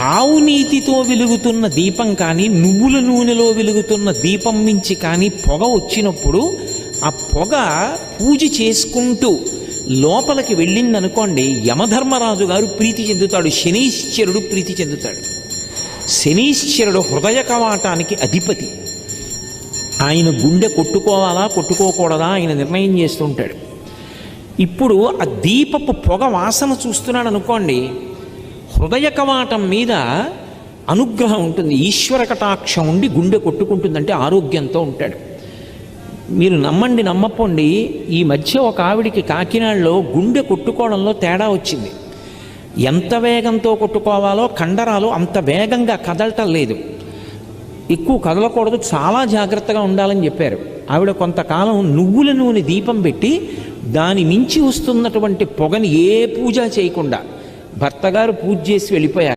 ఆవు నీతితో వెలుగుతున్న దీపం కానీ నువ్వుల నూనెలో వెలుగుతున్న దీపం మించి కానీ పొగ వచ్చినప్పుడు ఆ పొగ పూజ చేసుకుంటూ లోపలికి వెళ్ళిందనుకోండి, యమధర్మరాజు గారు ప్రీతి చెందుతాడు, శనీశ్వరుడు ప్రీతి చెందుతాడు. శనీశ్వరుడు హృదయ కవాటానికి అధిపతి. ఆయన గుండె కొట్టుకోవాలా కొట్టుకోకూడదా ఆయన నిర్ణయం చేస్తుంటాడు. ఇప్పుడు ఆ దీపపు పొగ వాసన చూస్తున్నాడు అనుకోండి, హృదయ కవాటం మీద అనుగ్రహం ఉంటుంది, ఈశ్వర కటాక్షం ఉండి గుండె కొట్టుకుంటుందంటే ఆరోగ్యంతో ఉంటాడు. మీరు నమ్మండి నమ్మపోండి, ఈ మధ్య ఒక ఆవిడికి కాకినాడలో గుండె కొట్టుకోవడంలో తేడా వచ్చింది. ఎంత వేగంతో కొట్టుకోవాలో కండరాలు అంత వేగంగా కదలటం లేదు, ఎక్కువ కదలకూడదు, చాలా జాగ్రత్తగా ఉండాలని చెప్పారు. ఆవిడ కొంతకాలం నువ్వుల నూనె దీపం పెట్టి దాని మించి వస్తున్నటువంటి పొగని ఏ పూజ చేయకుండా, భర్తగారు పూజ చేసి వెళ్ళిపోయారు.